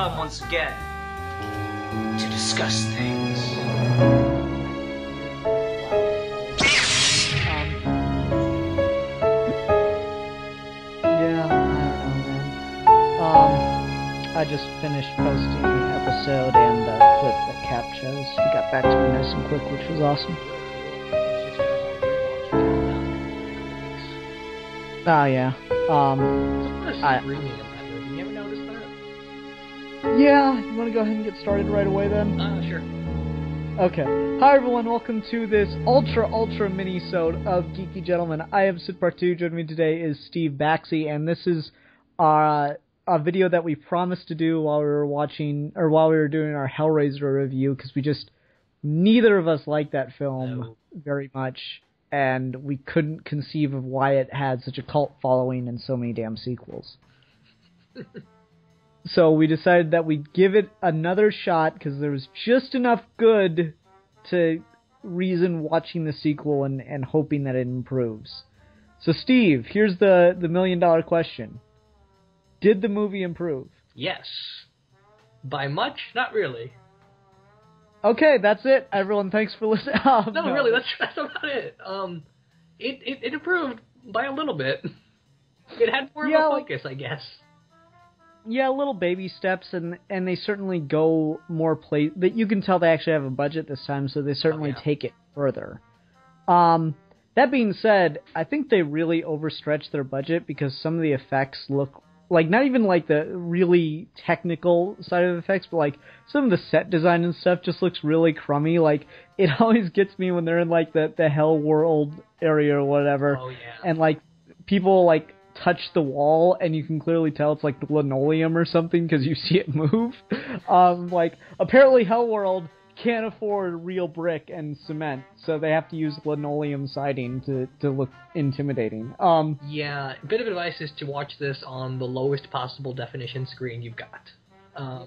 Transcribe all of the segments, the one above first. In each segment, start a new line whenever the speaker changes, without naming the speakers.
come once again to discuss things.
Yeah, I don't know, man. I just finished posting the episode and the clip that Cap chose. He got back to me nice and quick, which was awesome. Oh, yeah.
Screaming in that movie. You ever noticed that?
Yeah, you want to go ahead and get started right away then?
Sure.
Okay. Hi everyone, welcome to this ultra mini-sode of Geeky Gentlemen. I am Sid Part 2, joining me today is Steve Baxey, and this is a video that we promised to do while we were doing our Hellraiser review, because neither of us liked that film very much, and we couldn't conceive of why it had such a cult following and so many damn sequels. So we decided that we'd give it another shot, because there was just enough good to reason watching the sequel and hoping that it improves. So Steve, here's the $1 million question. Did the movie improve?
Yes. By much? Not really.
Okay, that's it. Everyone, thanks for listening.
No, really, that's about it. It improved by a little bit. It had more of a focus, I guess.
Yeah, little baby steps, and they certainly go more that you can tell they actually have a budget this time, so they certainly take it further. That being said, I think they really overstretched their budget, because some of the effects look like, not even like the really technical side of the effects, but like some of the set design and stuff just looks really crummy. Like, it always gets me when they're in like the hell world area or whatever.
Oh, yeah.
And like people like touch the wall and you can clearly tell it's like linoleum or something because you see it move. Like, apparently Hellworld can't afford real brick and cement, so they have to use linoleum siding to look intimidating.
Yeah, a bit of advice is to watch this on the lowest possible definition screen you've got.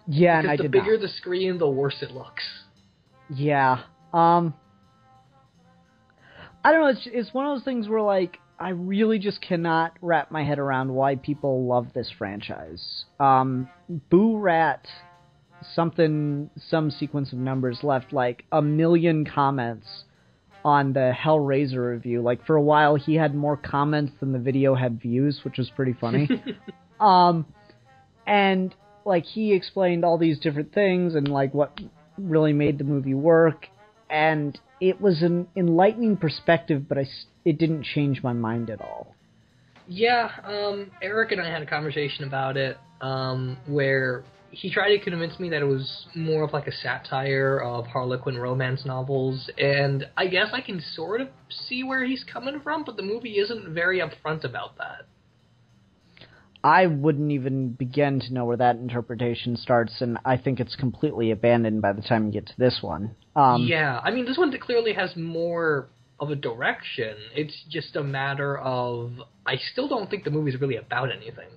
Yeah, and I did not.
The bigger the screen, the worse it looks.
Yeah. I don't know, it's one of those things where, like, I really just cannot wrap my head around why people love this franchise. Boo Rat some sequence of numbers left like 1 million comments on the Hellraiser review. Like, for a while he had more comments than the video had views, which was pretty funny. And like, he explained all these different things and like what really made the movie work, and it was an enlightening perspective, but it didn't change my mind at all.
Yeah, Eric and I had a conversation about it, where he tried to convince me that it was more of like a satire of Harlequin romance novels, and I guess I can sort of see where he's coming from, but the movie isn't very upfront about that.
I wouldn't even begin to know where that interpretation starts, and I think it's completely abandoned by the time you get to this one.
Yeah, I mean, this one clearly has more of a direction. It's just a matter of, I still don't think the movie's really about anything.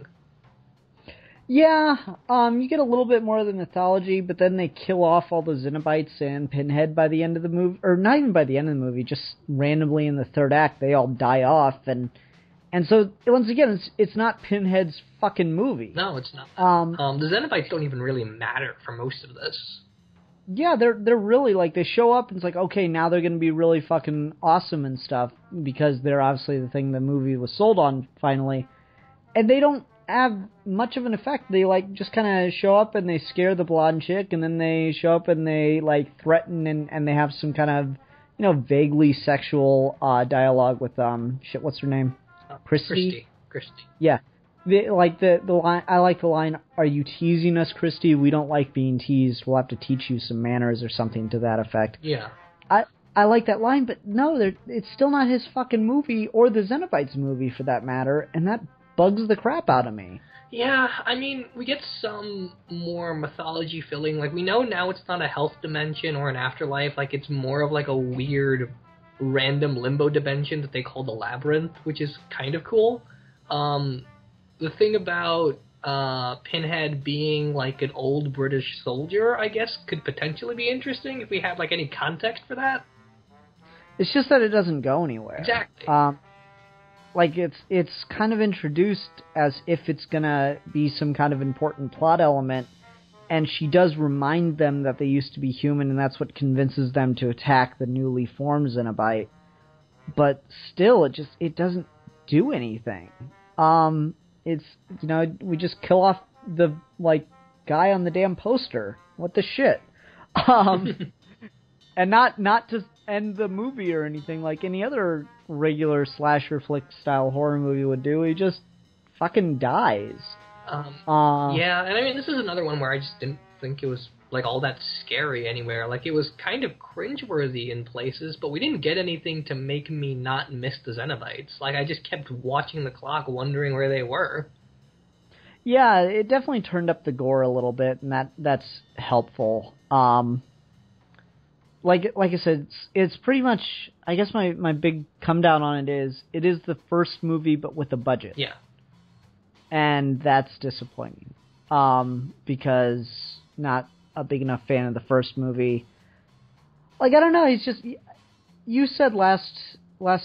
Yeah, you get a little bit more of the mythology, but then they kill off all the Xenobites and Pinhead by the end of the movie, or not even by the end of the movie, just randomly in the third act, they all die off, and so, once again, it's not Pinhead's fucking movie.
No, it's not. The Xenobites don't even really matter for most of this.
Yeah, they're really, like, they show up and it's like, okay, now they're gonna be really fucking awesome and stuff, because they're obviously the thing the movie was sold on, finally, and they don't have much of an effect. They, like, just kind of show up and they scare the blonde chick, and then they show up and they, like, threaten, and they have some kind of, you know, vaguely sexual dialogue with, what's her name? Christy? Yeah. The line, I like the line, "Are you teasing us, Christy? We don't like being teased. We'll have to teach you some manners," or something to that effect.
Yeah.
I like that line, but no, it's still not his fucking movie, or the Xenobites movie for that matter, and that bugs the crap out of me.
Yeah, I mean, we get some more mythology filling. Like, we know now it's not a health dimension or an afterlife. Like, it's more of like a weird, random limbo dimension that they call the Labyrinth, which is kind of cool. The thing about Pinhead being like an old British soldier, I guess, could potentially be interesting if we had like any context for that.
It's just that it doesn't go anywhere.
Exactly.
Like, it's kind of introduced as if it's gonna be some kind of important plot element, and she does remind them that they used to be human, and that's what convinces them to attack the newly formed Cenobite. But still, it doesn't do anything. It's, we just kill off the, guy on the damn poster. What the shit? And not to end the movie or anything like any other regular slasher flick style horror movie would do. He just fucking dies.
Yeah, and I mean, this is another one where I just didn't think it was, all that scary anywhere. It was kind of cringeworthy in places, but we didn't get anything to make me not miss the Cenobites. I just kept watching the clock, wondering where they were.
Yeah, it definitely turned up the gore a little bit, and that's helpful. Like I said, it's pretty much, I guess my big come down on it is the first movie but with a budget.
Yeah. And
that's disappointing. Because not a big enough fan of the first movie. I don't know, it's just, you said last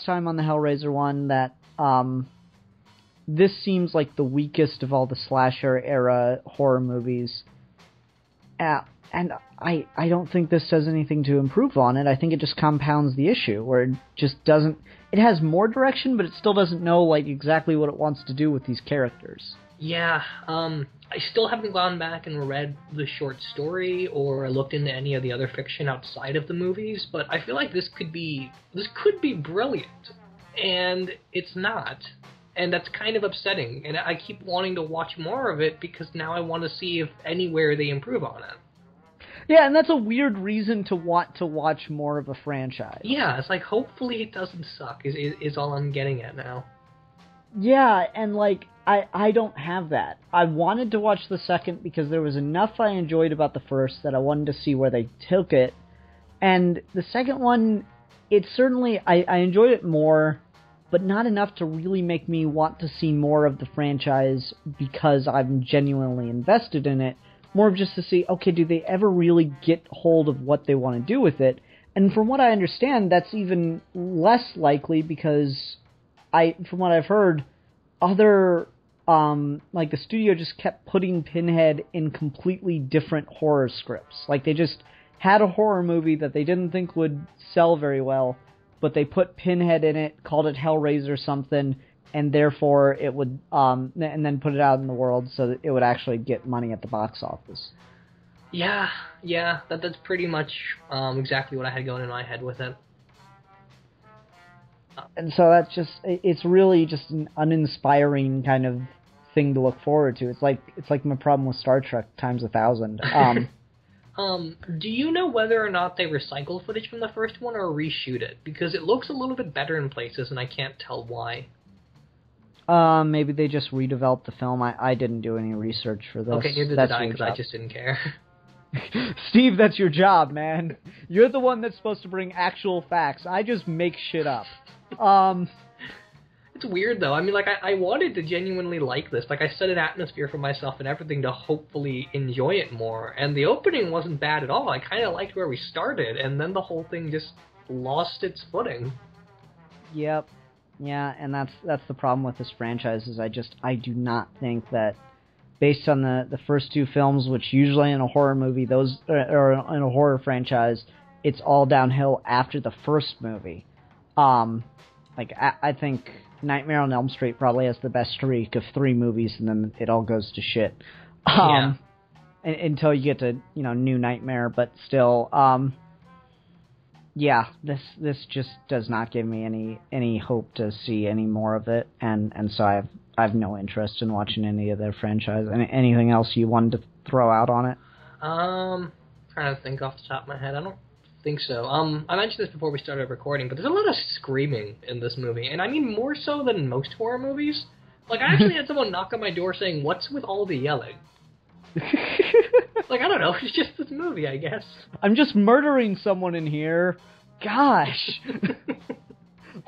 time on the Hellraiser one that, this seems like the weakest of all the slasher era horror movies. And I don't think this does anything to improve on it. I think it just compounds the issue, where it just doesn't... It has more direction, but it still doesn't know, exactly what it wants to do with these characters.
Yeah, I still haven't gone back and read the short story or looked into any of the other fiction outside of the movies, but I feel like this could be brilliant, and it's not. And that's kind of upsetting, and I keep wanting to watch more of it because now I want to see if anywhere they improve on it.
Yeah, and that's a weird reason to want to watch more of a franchise.
Yeah, it's hopefully it doesn't suck, is all I'm getting at now.
Yeah, and I don't have that. I wanted to watch the second because there was enough I enjoyed about the first that I wanted to see where they took it. And the second one, it certainly, I enjoyed it more, but not enough to really make me want to see more of the franchise because I'm genuinely invested in it. More of just to see, okay, do they ever really get hold of what they want to do with it? And from what I understand, that's even less likely because from what I've heard, other, the studio just kept putting Pinhead in completely different horror scripts. They just had a horror movie that they didn't think would sell very well, but they put Pinhead in it, called it Hellraiser something, and therefore it would, and then put it out in the world so that it would actually get money at the box office.
Yeah, that's pretty much exactly what I had going in my head with it.
And so that's just, it's really just an uninspiring kind of thing to look forward to. It's like my problem with Star Trek times 1,000.
Do you know whether or not they recycle footage from the first one or reshoot it? Because it looks a little bit better in places, and I can't tell why.
Maybe they just redeveloped the film. I didn't do any research for this.
Okay, neither did I, because I just didn't care.
Steve, that's your job, man. You're the one that's supposed to bring actual facts. I just make shit up.
It's weird, though. I mean, I wanted to genuinely like this. I set an atmosphere for myself and everything to hopefully enjoy it more. And the opening wasn't bad at all. I kind of liked where we started, and then the whole thing just lost its footing.
Yep. Yeah, and that's the problem with this franchise, is I do not think that, based on the first two films, which usually in a horror movie, or in a horror franchise, it's all downhill after the first movie. I think Nightmare on Elm Street probably has the best streak of 3 movies, and then it all goes to shit.
Yeah.
Until you get to, New Nightmare, but still, yeah, this just does not give me any hope to see any more of it, and so I have no interest in watching any of their franchise. Anything else you wanted to throw out on it?
Trying to think off the top of my head. I don't think so. I mentioned this before we started recording, but there's a lot of screaming in this movie, and I mean more so than most horror movies. I actually had someone knock on my door saying, "What's with all the yelling?" I don't know, it's just this movie, I guess.
I'm just murdering someone in here. Gosh.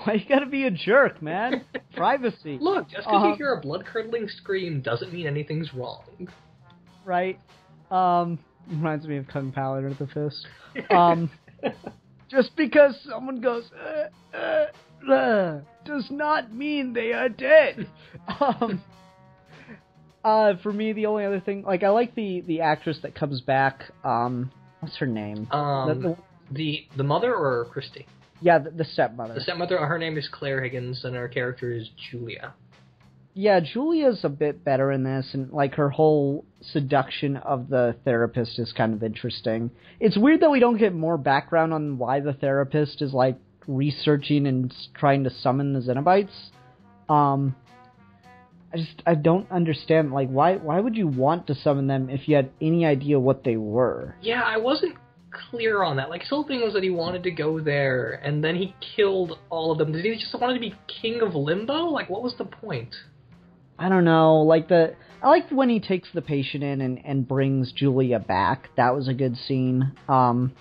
Why you gotta be a jerk, man? Privacy.
Look, just because you hear a blood-curdling scream doesn't mean anything's wrong.
Right. Reminds me of Kung Pao under the Fist. Just because someone goes, does not mean they are dead. For me, the only other thing, like, I like the actress that comes back. What's her name?
The mother or Christy?
Yeah, the stepmother.
The stepmother, her name is Claire Higgins, and her character is Julia.
Yeah, Julia's a bit better in this, and, like, her whole seduction of the therapist is kind of interesting. It's weird that we don't get more background on why the therapist is, like, researching and trying to summon the Xenobites. I don't understand, like, why would you want to summon them if you had any idea what they were?
Yeah, I wasn't clear on that. Like, his whole thing was that he wanted to go there, and then he killed all of them. Did he just want to be king of Limbo? Like, what was the point?
I don't know, like, I liked when he takes the patient in and brings Julia back. That was a good scene. But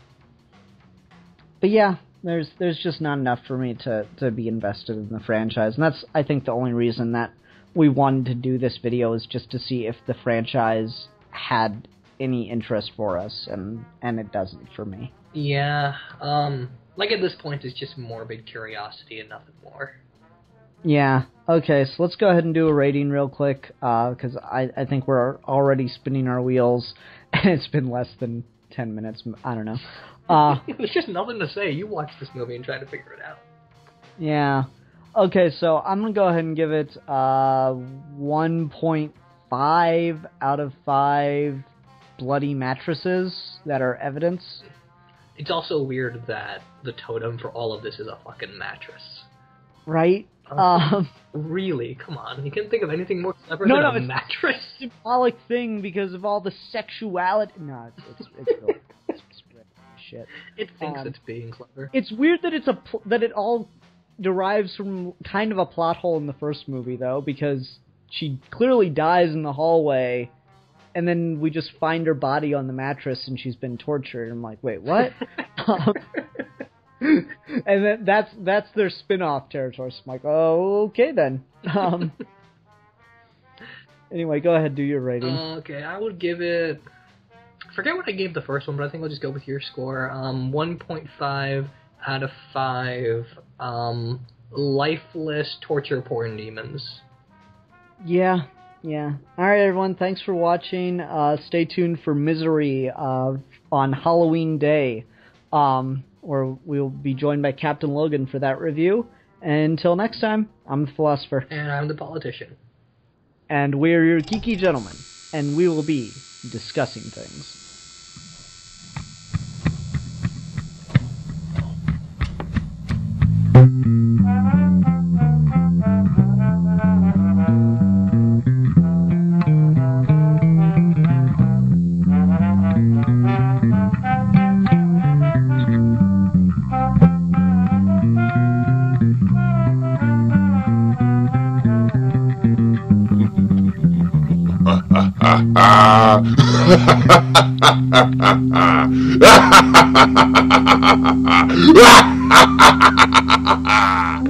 yeah, there's just not enough for me to be invested in the franchise, and that's, I think, the only reason that we wanted to do this video, is just to see if the franchise had any interest for us, and it doesn't for me.
Yeah, like, at this point, it's just morbid curiosity and nothing more.
Yeah, okay, so let's go ahead and do a rating real quick, because I think we're already spinning our wheels, and it's been less than 10 minutes, I don't know.
There's just nothing to say. You watch this movie and try to figure it out.
Yeah. Okay, so I'm going to go ahead and give it 1.5 out of 5 bloody mattresses that are evidence.
It's also weird that the totem for all of this is a fucking mattress.
Right?
Really? Come on. You can't think of anything more clever than a mattress?
It's a symbolic thing because of all the sexuality. No, it's real. It's shit.
It thinks it's being clever.
It's weird that that it all derives from kind of a plot hole in the first movie, though, because she clearly dies in the hallway, and then we just find her body on the mattress and she's been tortured. I'm like, wait, what? And then that's their spin-off territory. So I'm like, oh, okay then. Anyway, go ahead, do your rating.
Okay, I would give it... I forget what I gave the first one, but I think I'll just go with your score. 1.5 out of 5 lifeless torture porn demons.
Yeah. Alright, everyone, thanks for watching. Stay tuned for Misery on Halloween Day, where we'll be joined by Captain Logan for that review. And until next time, I'm the Philosopher.
And I'm the Politician.
And we're your geeky gentlemen, and we will be discussing things.
Ha ha ha ha!